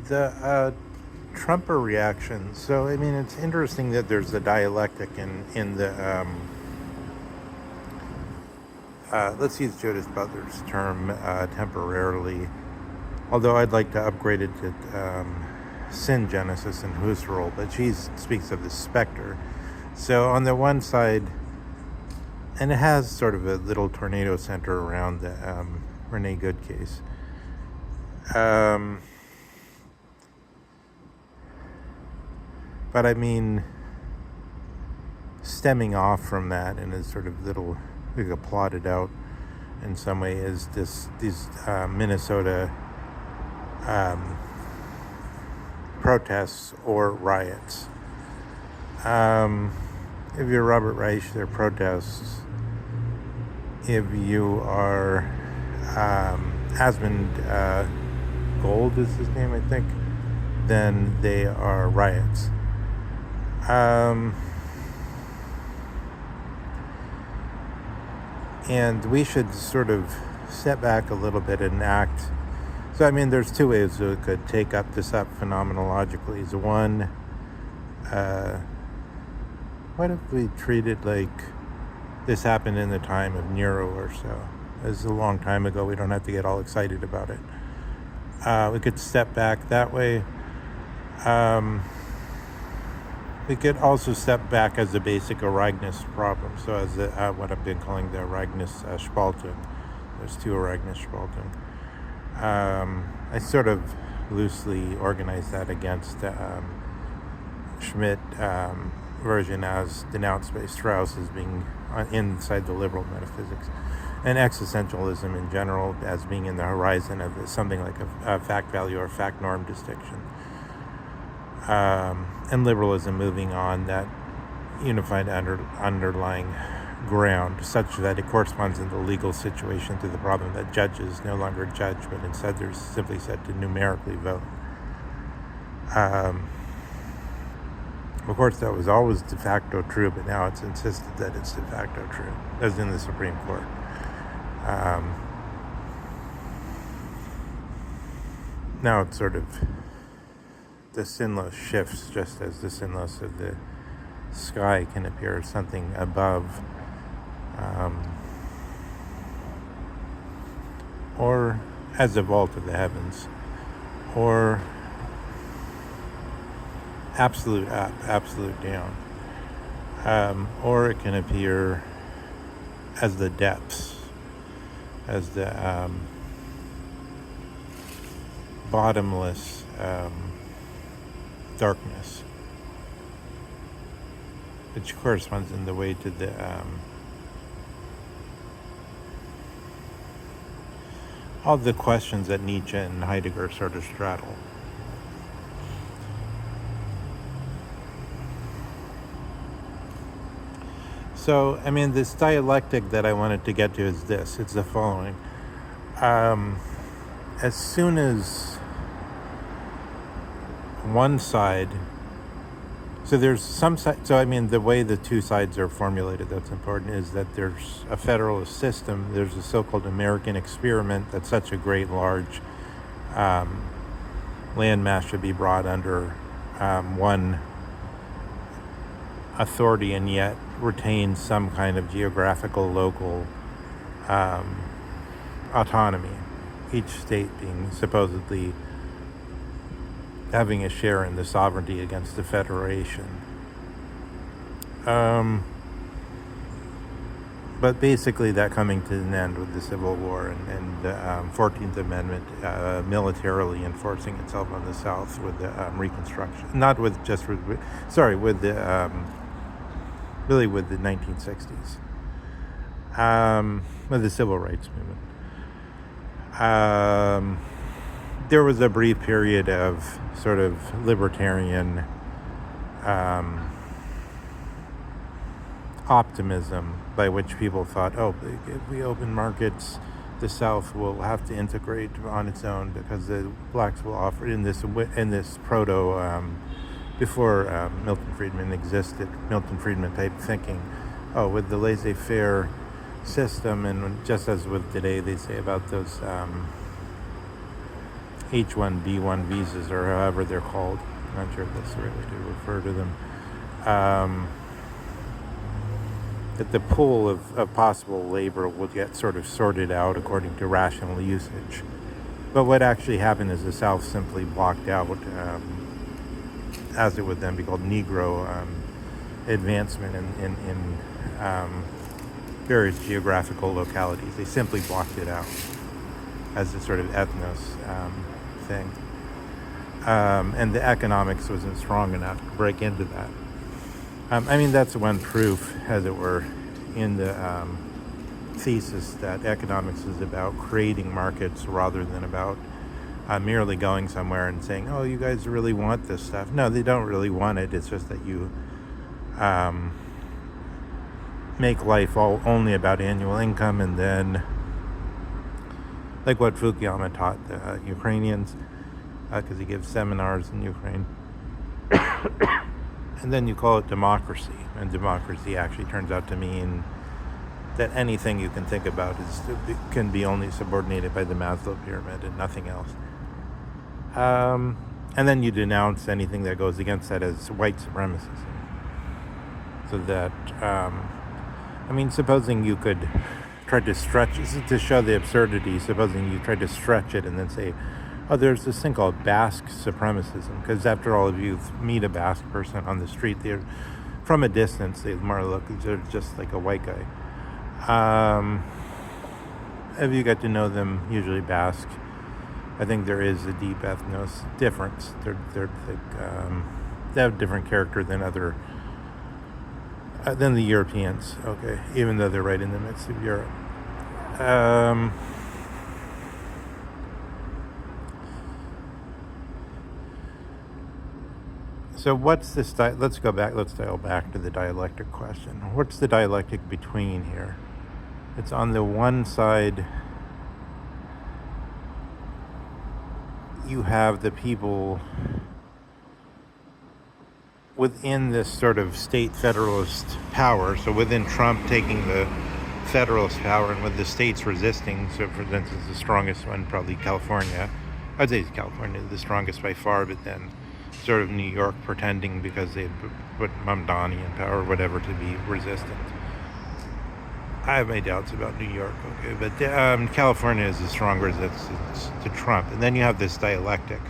The Trumper reaction. So, I mean, it's interesting that there's a dialectic in the, let's use Judith Butler's term, temporarily, although I'd like to upgrade it to sin genesis and Husserl, but she speaks of the specter. So on the one side, and it has sort of a little tornado center around the Renee Good case. But I mean, stemming off from that and is sort of little, like, plotted out in some way is these Minnesota protests or riots. If you're Robert Reich, they're protests. If you are Asmund Gold is his name, I think, then they are riots. And we should sort of step back a little bit and act. So, I mean, there's two ways we could take this up phenomenologically. So one, what if we treat it like this happened in the time of Nero or so? This is a long time ago. We don't have to get all excited about it. We could step back that way. We could also step back as a basic Aragnis problem. So as what I've been calling the Aragnis Spaltung. There's two Aragnis Spaltung. I sort of loosely organized that against Schmidt version as denounced by Strauss as being inside the liberal metaphysics, and existentialism in general as being in the horizon of something like a fact value or fact norm distinction. And liberalism moving on that unified underlying ground such that it corresponds in the legal situation to the problem that judges no longer judge, but instead they're simply said to numerically vote. Of course, that was always de facto true, but now it's insisted that it's de facto true, as in the Supreme Court. Now it's sort of the sinless shifts, just as the sinless of the sky can appear as something above, or as a vault of the heavens, or absolute up, absolute down, or it can appear as the depths, as the bottomless darkness, which corresponds in the way to the all the questions that Nietzsche and Heidegger sort of straddle. So, I mean, this dialectic that I wanted to get to is this. It's the following. As soon as one side, so there's some side, so I mean, the way the two sides are formulated that's important is that there's a federalist system, there's a so-called American experiment that such a great large landmass should be brought under one authority and yet retain some kind of geographical local autonomy, each state being supposedly having a share in the sovereignty against the federation. But basically that coming to an end with the Civil War and the 14th Amendment militarily enforcing itself on the South with the Reconstruction. Not with just, with the, really with the 1960s. With the Civil Rights Movement. There was a brief period of sort of libertarian optimism by which people thought, oh, if we open markets, the South will have to integrate on its own because the blacks will offer in this proto before Milton Friedman existed, Milton Friedman type thinking, oh, with the laissez-faire system, and just as with today they say about those H1B1 visas, or however they're called. I'm not sure if that's the right way to refer to them. That the pool of possible labor will get sort of sorted out according to rational usage. But what actually happened is the South simply blocked out, as it would then be called, Negro advancement in various geographical localities. They simply blocked it out as a sort of ethnos thing. And the economics wasn't strong enough to break into that. I mean, that's one proof, as it were, in the thesis that economics is about creating markets rather than about merely going somewhere and saying, oh, you guys really want this stuff. No, they don't really want it. It's just that you make life only about annual income, and then, like what Fukuyama taught the Ukrainians, because he gives seminars in Ukraine. And then you call it democracy, and democracy actually turns out to mean that anything you can think about can be only subordinated by the Maslow pyramid and nothing else. And then you denounce anything that goes against that as white supremacism. So that, supposing you could try to stretch, to show the absurdity, supposing you tried to stretch it and then say, oh, there's this thing called Basque supremacism, because after all, if you meet a Basque person on the street, they're, from a distance, they more look just like a white guy. If you get to know them, usually Basque, I think there is a deep ethnos difference. They have a different character than than the Europeans. Okay, even though they're right in the midst of Europe. So what's this? Let's dial back to the dialectic question. What's the dialectic between here? It's on the one side, you have the people within this sort of state federalist power. So within Trump taking the federalist power, and with the states resisting. So for instance, the strongest one, probably California. I'd say California is the strongest by far, but then sort of New York pretending because they put Mamdani in power or whatever to be resistant. I have my doubts about New York, okay, but California is the strong resistance to Trump. And then you have this dialectic,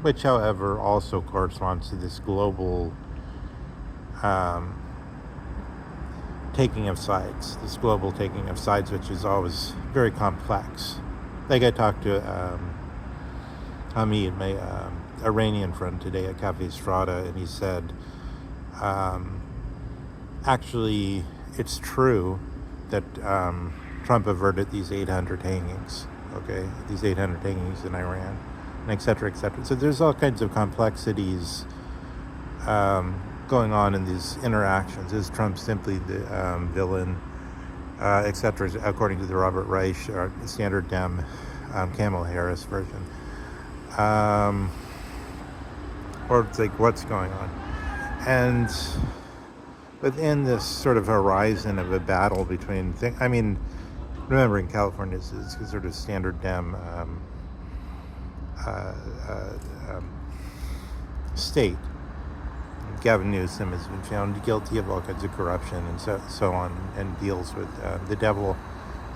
which, however, also corresponds to this global taking of sides, which is always very complex. Like I talked to Hamid, my Iranian friend, today at Cafe Strada, and he said, actually, it's true that Trump averted these 800 hangings, in Iran, and et cetera, et cetera. So there's all kinds of complexities going on in these interactions. Is Trump simply the villain, et cetera, according to the Robert Reich, standard Dem, Kamala Harris version? Or it's like, what's going on? And within this sort of horizon of a battle between remembering California is sort of standard Dem state. Gavin Newsom has been found guilty of all kinds of corruption and so on, and deals with the devil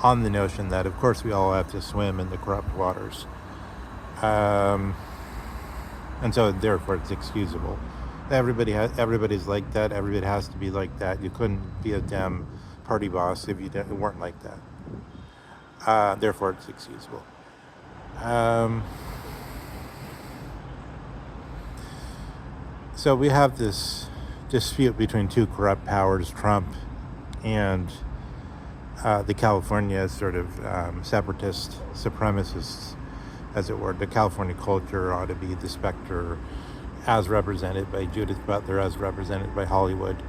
on the notion that, of course, we all have to swim in the corrupt waters. And so therefore it's excusable. Everybody's like that. Everybody has to be like that. You couldn't be a Dem party boss if you weren't like that. Therefore it's excusable. So we have this dispute between two corrupt powers, Trump and the California sort of separatist supremacists, as it were. The California culture ought to be the specter, as represented by Judith Butler, as represented by Hollywood,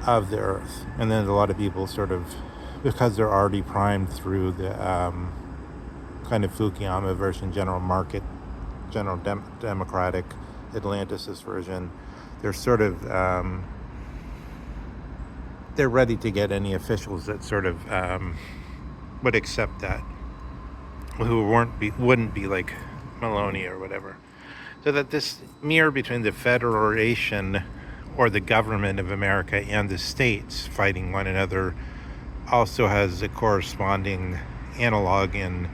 of the earth. And then a lot of people sort of, because they're already primed through the kind of Fukuyama version, general democratic Atlanticist version, they're sort of, they're ready to get any officials that sort of would accept that who wouldn't be like Maloney or whatever. So that this mirror between the Federation or the government of America and the states fighting one another also has a corresponding analog in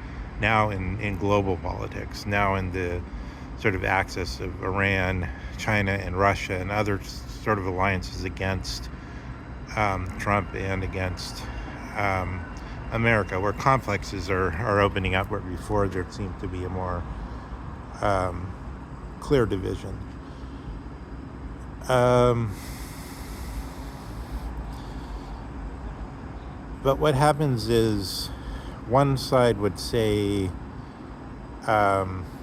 global politics, now in the sort of axis of Iran, China, and Russia, and other sort of alliances against Trump and against America, where complexes are opening up, where before there seemed to be a more clear division. But what happens is one side would say,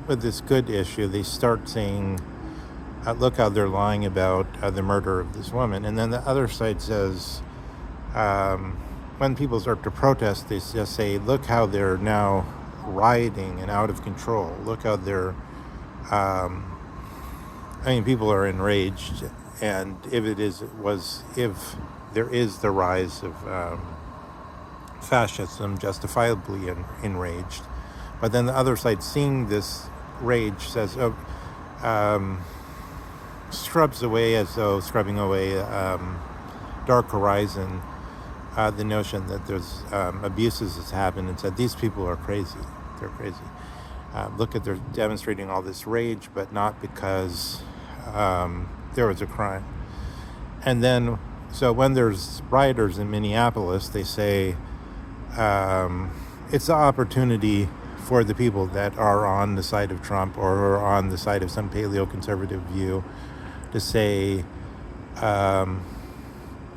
with this good issue, they start saying, look how they're lying about the murder of this woman. And then the other side says, when people start to protest, they just say, look how they're now rioting and out of control. Look how they're, people are enraged. And if there is the rise of fascism, justifiably enraged. But then the other side, seeing this rage, says, scrubbing away dark horizon, the notion that there's abuses that's happened, and said these people are crazy. They're crazy. Look at, they're demonstrating all this rage, but not because there was a crime. And then, so when there's rioters in Minneapolis, they say it's the opportunity for the people that are on the side of Trump or are on the side of some paleo-conservative view to say,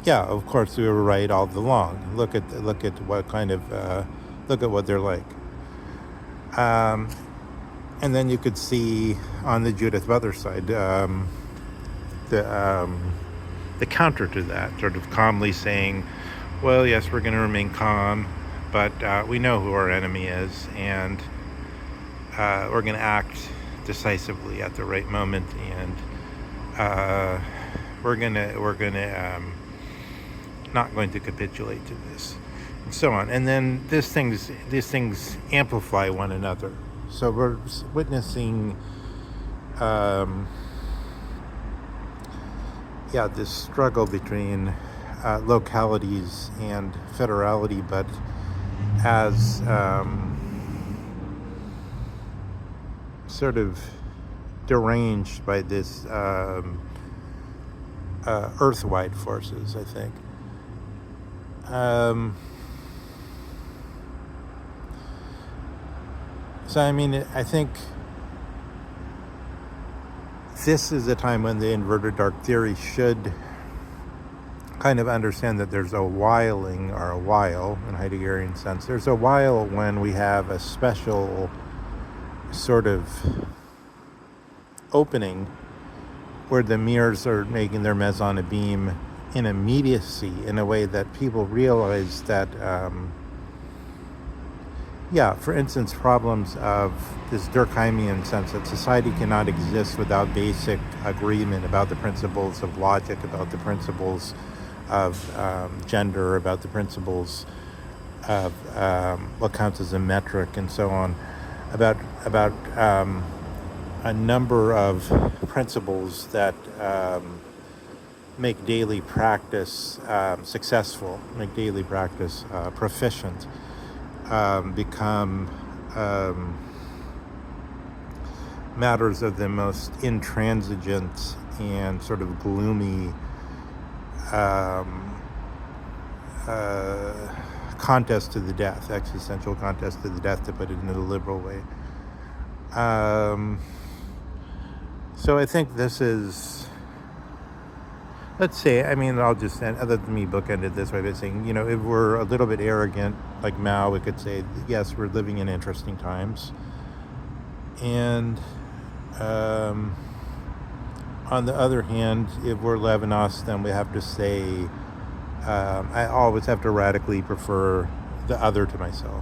yeah, of course we were right all along. Look at what kind of look at what they're like. And then you could see on the Judith Butler side the counter to that, sort of calmly saying, well, yes, we're going to remain calm, but we know who our enemy is, and we're going to act decisively at the right moment, and we're gonna not going to capitulate to this, and so on. And then these things amplify one another. So we're witnessing, this struggle between localities and federality, but as sort of deranged by this earth-wide forces, I think. So I think this is a time when the inverted dark theory should kind of understand that there's a whiling, or a while in Heideggerian sense. There's a while when we have a special sort of opening where the mirrors are making their meson abeam in immediacy, in a way that people realize that, for instance, problems of this Durkheimian sense that society cannot exist without basic agreement about the principles of logic, about the principles of gender, about the principles of what counts as a metric, and so on, about a number of principles that make daily practice successful, make daily practice proficient, become matters of the most intransigent and sort of gloomy contest to the death, existential contest to the death, to put it in a liberal way. So I think this is, let's say, I'll just end, other than me bookended this way by saying, if we're a little bit arrogant, like Mao, we could say, yes, we're living in interesting times. And on the other hand, if we're Levinas, then we have to say, I always have to radically prefer the other to myself.